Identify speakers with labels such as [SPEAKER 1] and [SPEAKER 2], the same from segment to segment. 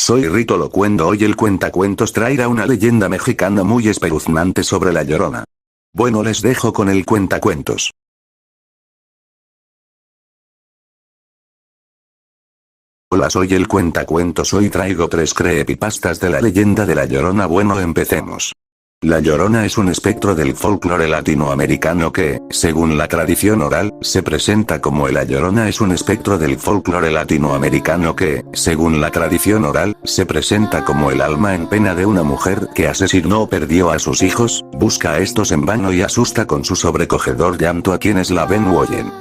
[SPEAKER 1] Soy Rito Locuendo. Hoy el cuentacuentos traerá una leyenda mexicana muy espeluznante sobre la Llorona. Bueno, les dejo con el cuentacuentos. Hola, soy el cuentacuentos. Hoy traigo 3 creepypastas de la leyenda de la Llorona. Bueno, empecemos. La Llorona es un espectro del folclore latinoamericano que, según la tradición oral, se presenta como La Llorona es un espectro del folclore latinoamericano que, según la tradición oral, se presenta como el alma en pena de una mujer que asesinó o perdió a sus hijos, busca a estos en vano y asusta con su sobrecogedor llanto a quienes la ven o oyen.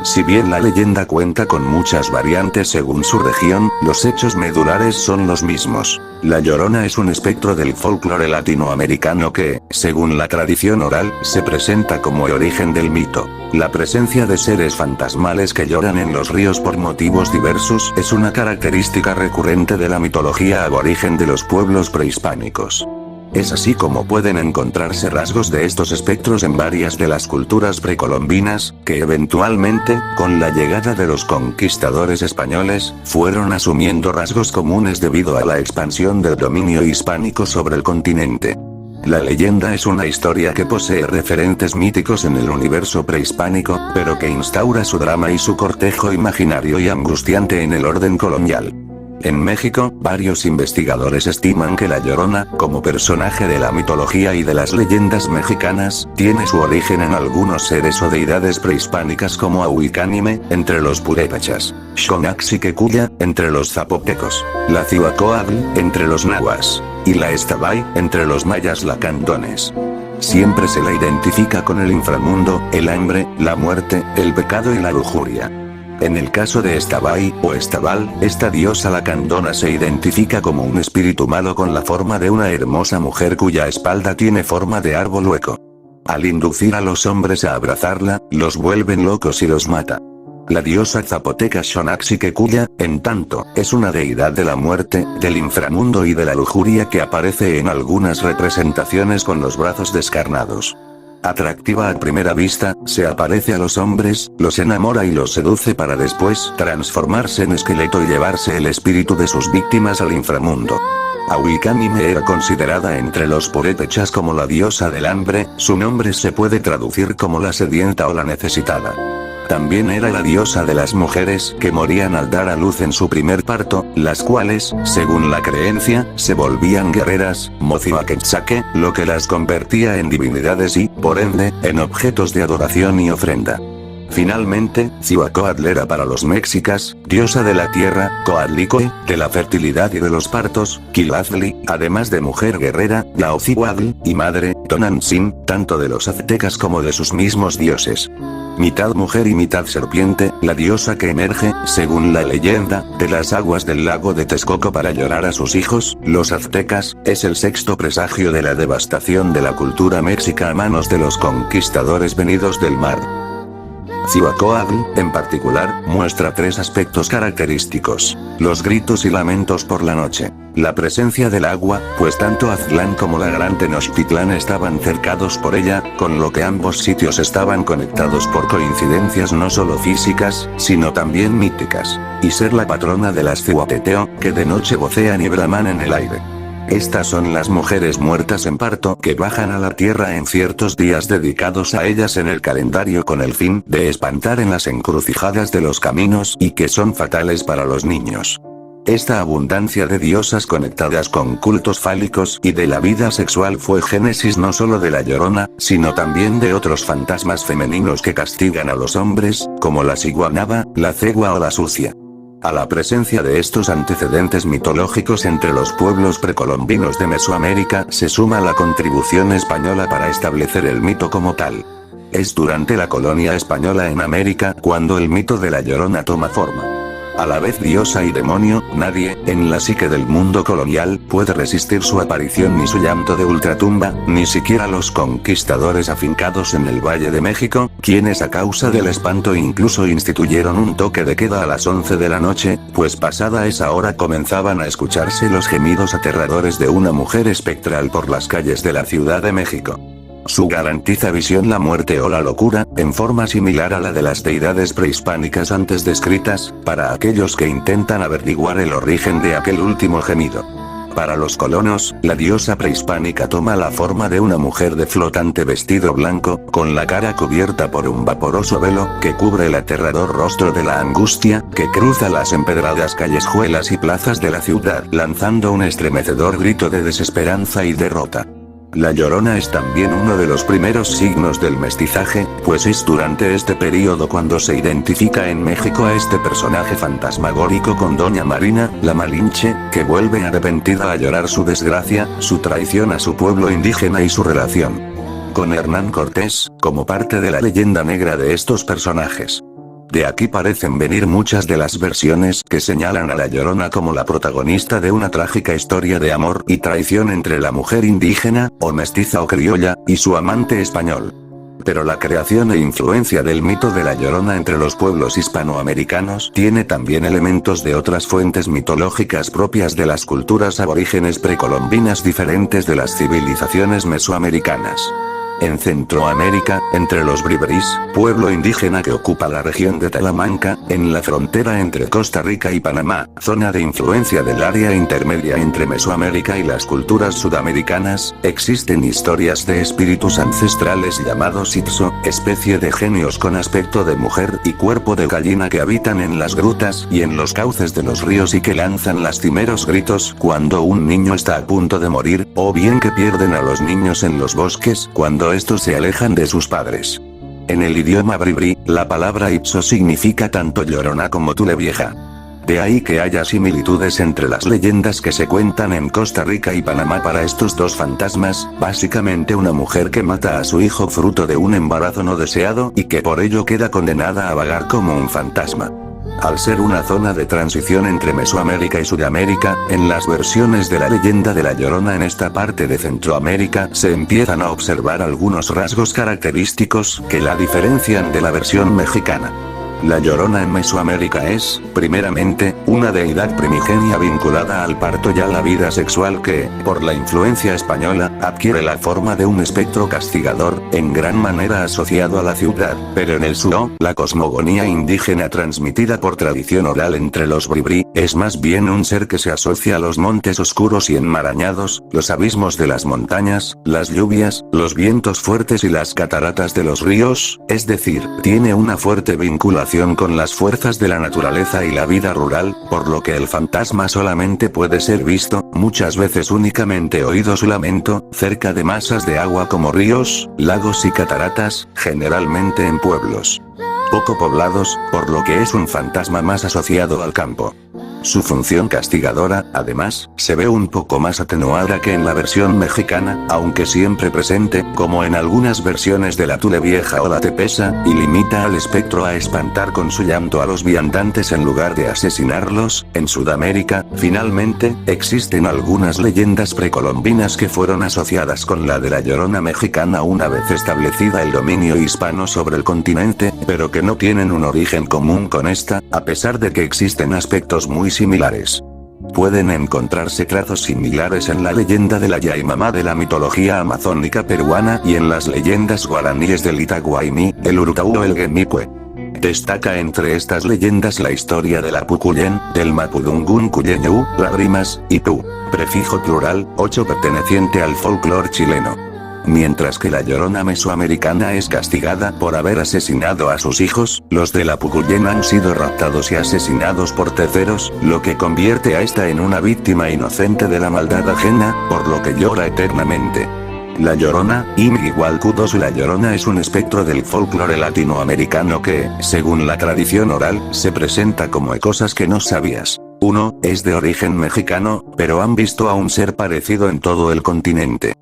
[SPEAKER 1] Si bien la leyenda cuenta con muchas variantes según su región, los hechos medulares son los mismos. La Llorona es un espectro del folclore latinoamericano que, según la tradición oral, se presenta como el origen del mito. La presencia de seres fantasmales que lloran en los ríos por motivos diversos es una característica recurrente de la mitología aborigen de los pueblos prehispánicos. Es así como pueden encontrarse rasgos de estos espectros en varias de las culturas precolombinas, que eventualmente, con la llegada de los conquistadores españoles, fueron asumiendo rasgos comunes debido a la expansión del dominio hispánico sobre el continente. La leyenda es una historia que posee referentes míticos en el universo prehispánico, pero que instaura su drama y su cortejo imaginario y angustiante en el orden colonial. En México, varios investigadores estiman que la Llorona, como personaje de la mitología y de las leyendas mexicanas, tiene su origen en algunos seres o deidades prehispánicas como Ahuicánime, entre los purépechas, Xonaxiquecuya, entre los zapotecos, la Cihuacóatl, entre los nahuas, y la Estabay, entre los mayas lacandones. Siempre se la identifica con el inframundo, el hambre, la muerte, el pecado y la lujuria. En el caso de Estabay, o Estabal, esta diosa lacandona se identifica como un espíritu malo con la forma de una hermosa mujer cuya espalda tiene forma de árbol hueco. Al inducir a los hombres a abrazarla, los vuelven locos y los mata. La diosa zapoteca Xonaxiquecuya, en tanto, es una deidad de la muerte, del inframundo y de la lujuria que aparece en algunas representaciones con los brazos descarnados. Atractiva a primera vista, se aparece a los hombres, los enamora y los seduce para después transformarse en esqueleto y llevarse el espíritu de sus víctimas al inframundo. Ahuicánime era considerada entre los purépechas como la diosa del hambre, su nombre se puede traducir como la sedienta o la necesitada. También era la diosa de las mujeres que morían al dar a luz en su primer parto, las cuales, según la creencia, se volvían guerreras, mozihuaquetzaque, lo que las convertía en divinidades y, por ende, en objetos de adoración y ofrenda. Finalmente, Cihuacóatl era para los mexicas, diosa de la tierra, Coatlicoe, de la fertilidad y de los partos, Quilazli, además de mujer guerrera, Laocihuatl, y madre, Tonantzin, tanto de los aztecas como de sus mismos dioses. Mitad mujer y mitad serpiente, la diosa que emerge, según la leyenda, de las aguas del lago de Texcoco para llorar a sus hijos, los aztecas, es el sexto presagio de la devastación de la cultura mexica a manos de los conquistadores venidos del mar. Cihuacóatl, en particular, muestra 3 aspectos característicos: los gritos y lamentos por la noche, la presencia del agua, pues tanto Aztlán como la Gran Tenochtitlán estaban cercados por ella, con lo que ambos sitios estaban conectados por coincidencias no solo físicas, sino también míticas, y ser la patrona de las Cihuateteo, que de noche vocean y braman en el aire. Estas son las mujeres muertas en parto que bajan a la tierra en ciertos días dedicados a ellas en el calendario con el fin de espantar en las encrucijadas de los caminos y que son fatales para los niños. Esta abundancia de diosas conectadas con cultos fálicos y de la vida sexual fue génesis no solo de la Llorona, sino también de otros fantasmas femeninos que castigan a los hombres, como la ciguanaba, la cegua o la sucia. A la presencia de estos antecedentes mitológicos entre los pueblos precolombinos de Mesoamérica se suma la contribución española para establecer el mito como tal. Es durante la colonia española en América cuando el mito de la Llorona toma forma. A la vez diosa y demonio, nadie, en la psique del mundo colonial, puede resistir su aparición ni su llanto de ultratumba, ni siquiera los conquistadores afincados en el Valle de México, quienes a causa del espanto incluso instituyeron un toque de queda a las 11 de la noche, pues pasada esa hora comenzaban a escucharse los gemidos aterradores de una mujer espectral por las calles de la Ciudad de México. Su garantiza visión, la muerte o la locura, en forma similar a la de las deidades prehispánicas antes descritas, para aquellos que intentan averiguar el origen de aquel último gemido. Para los colonos, la diosa prehispánica toma la forma de una mujer de flotante vestido blanco, con la cara cubierta por un vaporoso velo, que cubre el aterrador rostro de la angustia, que cruza las empedradas callejuelas y plazas de la ciudad, lanzando un estremecedor grito de desesperanza y derrota. La Llorona es también uno de los primeros signos del mestizaje, pues es durante este periodo cuando se identifica en México a este personaje fantasmagórico con Doña Marina, la Malinche, que vuelve arrepentida a llorar su desgracia, su traición a su pueblo indígena y su relación con Hernán Cortés, como parte de la leyenda negra de estos personajes. De aquí parecen venir muchas de las versiones que señalan a la Llorona como la protagonista de una trágica historia de amor y traición entre la mujer indígena, o mestiza o criolla, y su amante español. Pero la creación e influencia del mito de la Llorona entre los pueblos hispanoamericanos tiene también elementos de otras fuentes mitológicas propias de las culturas aborígenes precolombinas diferentes de las civilizaciones mesoamericanas. En Centroamérica, entre los bribris, pueblo indígena que ocupa la región de Talamanca, en la frontera entre Costa Rica y Panamá, zona de influencia del área intermedia entre Mesoamérica y las culturas sudamericanas, existen historias de espíritus ancestrales llamados Ipso, especie de genios con aspecto de mujer y cuerpo de gallina que habitan en las grutas y en los cauces de los ríos y que lanzan lastimeros gritos cuando un niño está a punto de morir, o bien que pierden a los niños en los bosques cuando estos se alejan de sus padres. En el idioma bribri, la palabra ipso significa tanto llorona como tule vieja. De ahí que haya similitudes entre las leyendas que se cuentan en Costa Rica y Panamá para estos dos fantasmas, básicamente una mujer que mata a su hijo fruto de un embarazo no deseado y que por ello queda condenada a vagar como un fantasma. Al ser una zona de transición entre Mesoamérica y Sudamérica, en las versiones de la leyenda de la Llorona en esta parte de Centroamérica se empiezan a observar algunos rasgos característicos que la diferencian de la versión mexicana. La Llorona en Mesoamérica es, primeramente, una deidad primigenia vinculada al parto y a la vida sexual que, por la influencia española, adquiere la forma de un espectro castigador, en gran manera asociado a la ciudad, pero en el sur, la cosmogonía indígena transmitida por tradición oral entre los bribri, es más bien un ser que se asocia a los montes oscuros y enmarañados, los abismos de las montañas, las lluvias, los vientos fuertes y las cataratas de los ríos, es decir, tiene una fuerte vinculación con las fuerzas de la naturaleza y la vida rural, por lo que el fantasma solamente puede ser visto, muchas veces únicamente oído su lamento, cerca de masas de agua como ríos, lagos y cataratas, generalmente en pueblos poco poblados, por lo que es un fantasma más asociado al campo. Su función castigadora, además, se ve un poco más atenuada que en la versión mexicana, aunque siempre presente, como en algunas versiones de la tule vieja o la tepesa, y limita al espectro a espantar con su llanto a los viandantes en lugar de asesinarlos. En Sudamérica, finalmente, existen algunas leyendas precolombinas que fueron asociadas con la de la Llorona mexicana una vez establecida el dominio hispano sobre el continente, pero que no tienen un origen común con esta, a pesar de que existen aspectos muy similares. Pueden encontrarse trazos similares en la leyenda de la Yaimamá de la mitología amazónica peruana y en las leyendas guaraníes del Itaguaimí, el Urutau o el Guemicue. Destaca entre estas leyendas la historia del Apucuyén, del Mapudungún Cuyeñú, Lágrimas, y Tu, prefijo plural, 8 perteneciente al folclore chileno. Mientras que la Llorona mesoamericana es castigada por haber asesinado a sus hijos, los de la Pucuyén han sido raptados y asesinados por terceros, lo que convierte a esta en una víctima inocente de la maldad ajena, por lo que llora eternamente. La Llorona, Imigualcudos. La Llorona es un espectro del folclore latinoamericano que, según la tradición oral, se presenta como cosas que no sabías. 1. Es de origen mexicano, pero han visto a un ser parecido en todo el continente.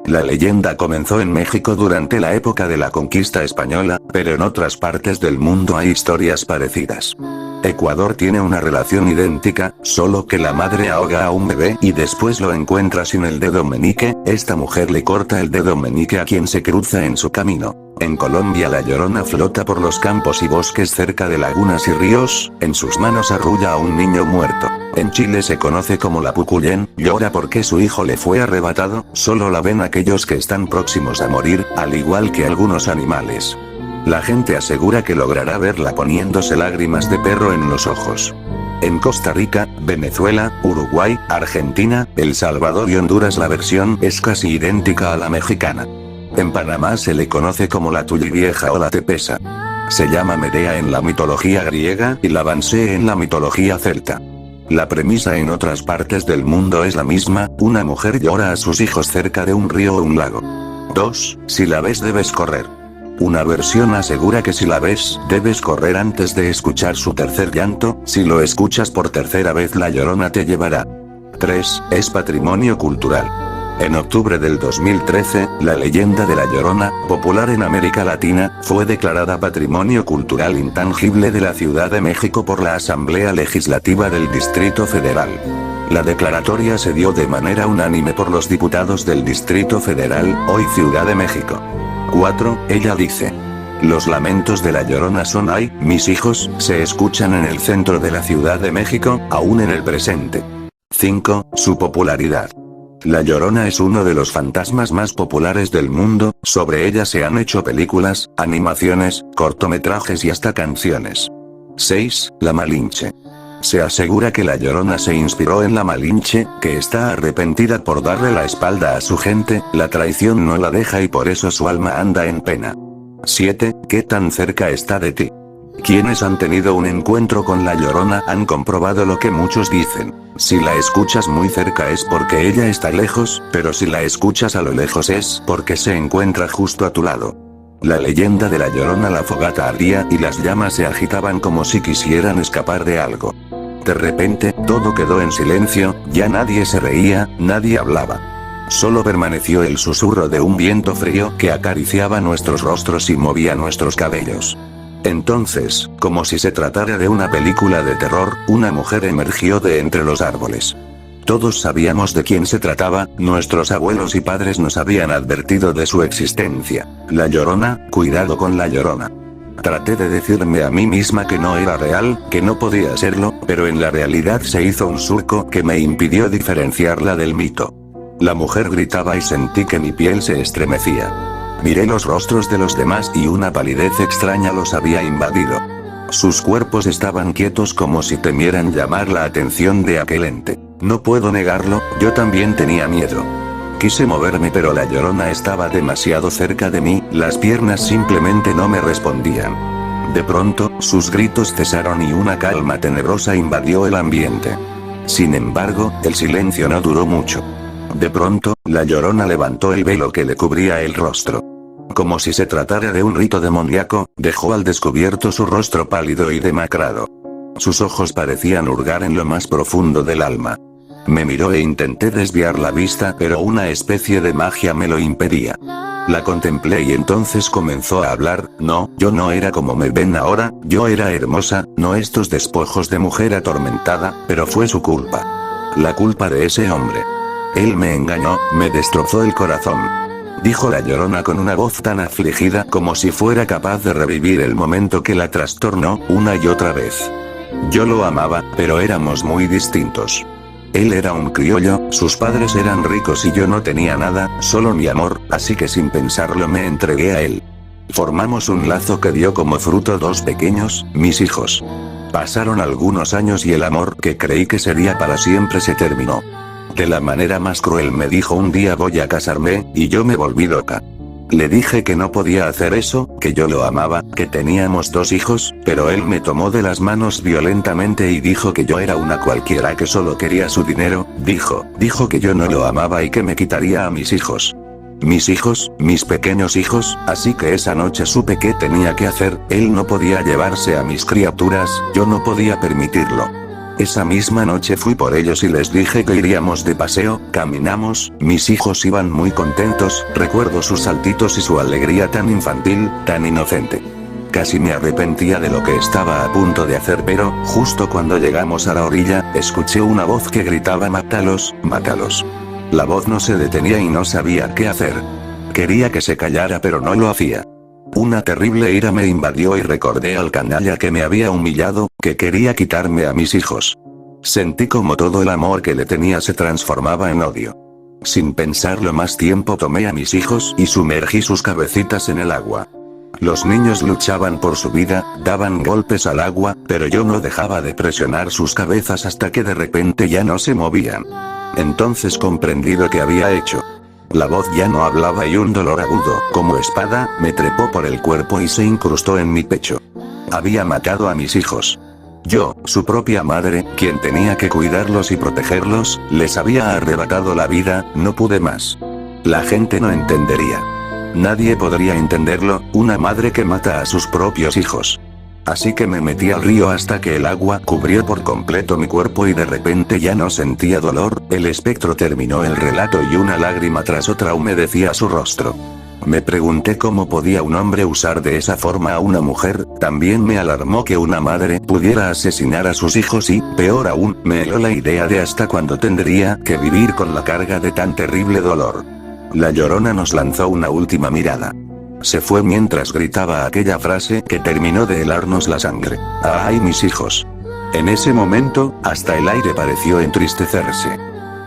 [SPEAKER 1] La leyenda comenzó en México durante la época de la conquista española, pero en otras partes del mundo hay historias parecidas. Ecuador tiene una relación idéntica, solo que la madre ahoga a un bebé y después lo encuentra sin el dedo meñique, esta mujer le corta el dedo meñique a quien se cruza en su camino. En Colombia la Llorona flota por los campos y bosques cerca de lagunas y ríos, en sus manos arrulla a un niño muerto. En Chile se conoce como la Pucullén, llora porque su hijo le fue arrebatado, solo la ven aquellos que están próximos a morir, al igual que algunos animales. La gente asegura que logrará verla poniéndose lágrimas de perro en los ojos. En Costa Rica, Venezuela, Uruguay, Argentina, El Salvador y Honduras la versión es casi idéntica a la mexicana. En Panamá se le conoce como la Tullivieja o la Tepesa. Se llama Medea en la mitología griega y la Bansee en la mitología celta. La premisa en otras partes del mundo es la misma, una mujer llora a sus hijos cerca de un río o un lago. 2. Si la ves debes correr. Una versión asegura que si la ves, debes correr antes de escuchar su tercer llanto, si lo escuchas por tercera vez la Llorona te llevará. 3. Es patrimonio cultural. En octubre del 2013, la leyenda de la Llorona, popular en América Latina, fue declarada Patrimonio Cultural Intangible de la Ciudad de México por la Asamblea Legislativa del Distrito Federal. La declaratoria se dio de manera unánime por los diputados del Distrito Federal, hoy Ciudad de México. 4. Ella dice: los lamentos de la Llorona son "ay, mis hijos", se escuchan en el centro de la Ciudad de México, aún en el presente. 5. Su popularidad. La Llorona es uno de los fantasmas más populares del mundo, sobre ella se han hecho películas, animaciones, cortometrajes y hasta canciones. 6. La Malinche. Se asegura que la Llorona se inspiró en la Malinche, que está arrepentida por darle la espalda a su gente, la traición no la deja y por eso su alma anda en pena. 7. ¿Qué tan cerca está de ti? Quienes han tenido un encuentro con la Llorona han comprobado lo que muchos dicen. Si la escuchas muy cerca es porque ella está lejos, pero si la escuchas a lo lejos es porque se encuentra justo a tu lado. La leyenda de la Llorona: la fogata ardía y las llamas se agitaban como si quisieran escapar de algo. De repente, todo quedó en silencio, ya nadie se reía, nadie hablaba. Solo permaneció el susurro de un viento frío que acariciaba nuestros rostros y movía nuestros cabellos. Entonces, como si se tratara de una película de terror, una mujer emergió de entre los árboles. Todos sabíamos de quién se trataba, nuestros abuelos y padres nos habían advertido de su existencia. La Llorona, cuidado con la Llorona. Traté de decirme a mí misma que no era real, que no podía serlo, pero en la realidad se hizo un surco que me impidió diferenciarla del mito. La mujer gritaba y sentí que mi piel se estremecía. Miré los rostros de los demás y una palidez extraña los había invadido. Sus cuerpos estaban quietos como si temieran llamar la atención de aquel ente. No puedo negarlo, yo también tenía miedo. Quise moverme pero la Llorona estaba demasiado cerca de mí, las piernas simplemente no me respondían. De pronto, sus gritos cesaron y una calma tenebrosa invadió el ambiente. Sin embargo, el silencio no duró mucho. De pronto, la Llorona levantó el velo que le cubría el rostro. Como si se tratara de un rito demoníaco, dejó al descubierto su rostro pálido y demacrado. Sus ojos parecían hurgar en lo más profundo del alma. Me miró e intenté desviar la vista, pero una especie de magia me lo impedía. La contemplé y entonces comenzó a hablar: no, yo no era como me ven ahora, yo era hermosa, no estos despojos de mujer atormentada, pero fue su culpa. La culpa de ese hombre. Él me engañó, me destrozó el corazón. Dijo la Llorona con una voz tan afligida como si fuera capaz de revivir el momento que la trastornó, una y otra vez. Yo lo amaba, pero éramos muy distintos. Él era un criollo, sus padres eran ricos y yo no tenía nada, solo mi amor, así que sin pensarlo me entregué a él. Formamos un lazo que dio como fruto dos pequeños, mis hijos. Pasaron algunos años y el amor que creí que sería para siempre se terminó. De la manera más cruel me dijo un día: voy a casarme, y yo me volví loca. Le dije que no podía hacer eso, que yo lo amaba, que teníamos dos hijos, pero él me tomó de las manos violentamente y dijo que yo era una cualquiera que solo quería su dinero, dijo que yo no lo amaba y que me quitaría a mis hijos. Mis hijos, mis pequeños hijos, así que esa noche supe qué tenía que hacer, él no podía llevarse a mis criaturas, yo no podía permitirlo. Esa misma noche fui por ellos y les dije que iríamos de paseo, caminamos, mis hijos iban muy contentos, recuerdo sus saltitos y su alegría tan infantil, tan inocente. Casi me arrepentía de lo que estaba a punto de hacer, pero, justo cuando llegamos a la orilla, escuché una voz que gritaba: mátalos, mátalos. La voz no se detenía y no sabía qué hacer. Quería que se callara pero no lo hacía. Una terrible ira me invadió y recordé al canalla que me había humillado, que quería quitarme a mis hijos. Sentí como todo el amor que le tenía se transformaba en odio. Sin pensarlo más tiempo tomé a mis hijos y sumergí sus cabecitas en el agua. Los niños luchaban por su vida, daban golpes al agua, pero yo no dejaba de presionar sus cabezas hasta que de repente ya no se movían. Entonces comprendí lo que había hecho. La voz ya no hablaba y un dolor agudo, como espada, me trepó por el cuerpo y se incrustó en mi pecho. Había matado a mis hijos. Yo, su propia madre, quien tenía que cuidarlos y protegerlos, les había arrebatado la vida, no pude más. La gente no entendería. Nadie podría entenderlo, una madre que mata a sus propios hijos. Así que me metí al río hasta que el agua cubrió por completo mi cuerpo y de repente ya no sentía dolor, el espectro terminó el relato y una lágrima tras otra humedecía su rostro. Me pregunté cómo podía un hombre usar de esa forma a una mujer, también me alarmó que una madre pudiera asesinar a sus hijos y, peor aún, me heló la idea de hasta cuándo tendría que vivir con la carga de tan terrible dolor. La Llorona nos lanzó una última mirada. Se fue mientras gritaba aquella frase que terminó de helarnos la sangre. ¡Ay, mis hijos! En ese momento, hasta el aire pareció entristecerse.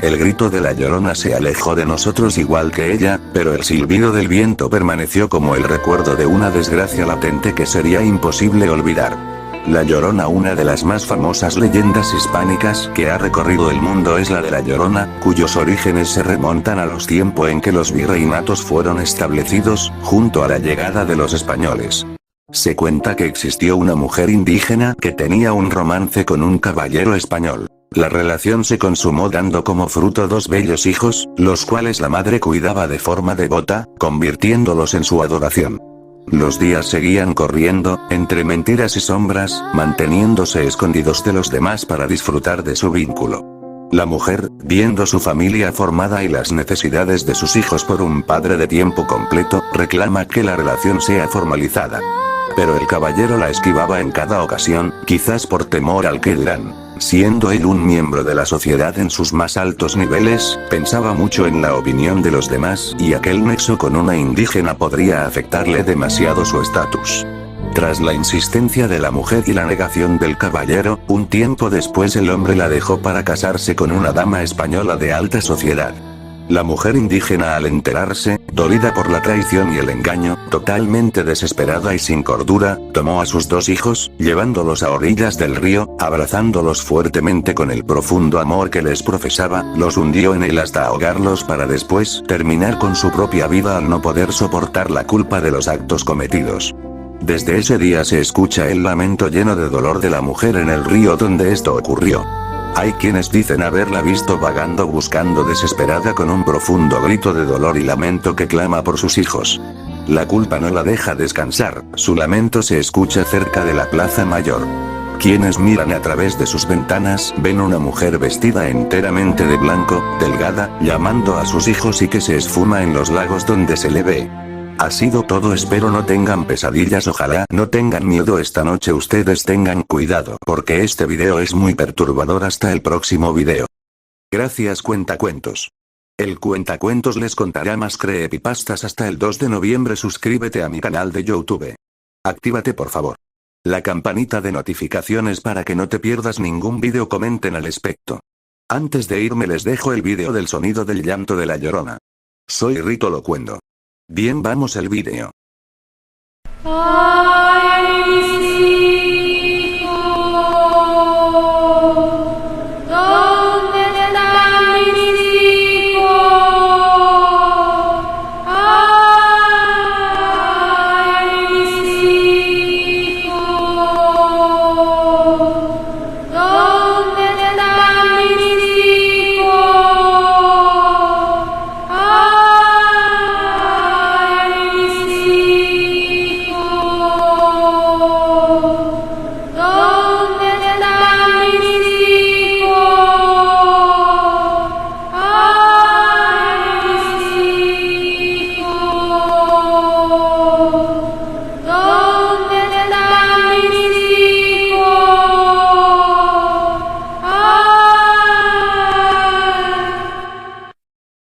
[SPEAKER 1] El grito de la Llorona se alejó de nosotros igual que ella, pero el silbido del viento permaneció como el recuerdo de una desgracia latente que sería imposible olvidar. La Llorona, una de las más famosas leyendas hispánicas que ha recorrido el mundo, es la de la Llorona, cuyos orígenes se remontan a los tiempos en que los virreinatos fueron establecidos, junto a la llegada de los españoles. Se cuenta que existió una mujer indígena que tenía un romance con un caballero español. La relación se consumó dando como fruto dos bellos hijos, los cuales la madre cuidaba de forma devota, convirtiéndolos en su adoración. Los días seguían corriendo, entre mentiras y sombras, manteniéndose escondidos de los demás para disfrutar de su vínculo. La mujer, viendo su familia formada y las necesidades de sus hijos por un padre de tiempo completo, reclama que la relación sea formalizada. Pero el caballero la esquivaba en cada ocasión, quizás por temor al que dirán. Siendo él un miembro de la sociedad en sus más altos niveles, pensaba mucho en la opinión de los demás, y aquel nexo con una indígena podría afectarle demasiado su estatus. Tras la insistencia de la mujer y la negación del caballero, un tiempo después el hombre la dejó para casarse con una dama española de alta sociedad. La mujer indígena, al enterarse, dolida por la traición y el engaño, totalmente desesperada y sin cordura, tomó a sus dos hijos, llevándolos a orillas del río, abrazándolos fuertemente con el profundo amor que les profesaba, los hundió en él hasta ahogarlos para después terminar con su propia vida al no poder soportar la culpa de los actos cometidos. Desde ese día se escucha el lamento lleno de dolor de la mujer en el río donde esto ocurrió. Hay quienes dicen haberla visto vagando buscando desesperada con un profundo grito de dolor y lamento que clama por sus hijos. La culpa no la deja descansar, su lamento se escucha cerca de la Plaza Mayor. Quienes miran a través de sus ventanas ven una mujer vestida enteramente de blanco, delgada, llamando a sus hijos y que se esfuma en los lagos donde se le ve. Ha sido todo, espero no tengan pesadillas, ojalá no tengan miedo esta noche, ustedes tengan cuidado porque este video es muy perturbador. Hasta el próximo video. Gracias cuentacuentos. El cuentacuentos les contará más creepypastas hasta el 2 de noviembre. Suscríbete a mi canal de YouTube. Actívate por favor la campanita de notificaciones para que no te pierdas ningún video, comenten al respecto. Antes de irme les dejo el video del sonido del llanto de la Llorona. Soy Rito Locuendo. Bien, vamos al video.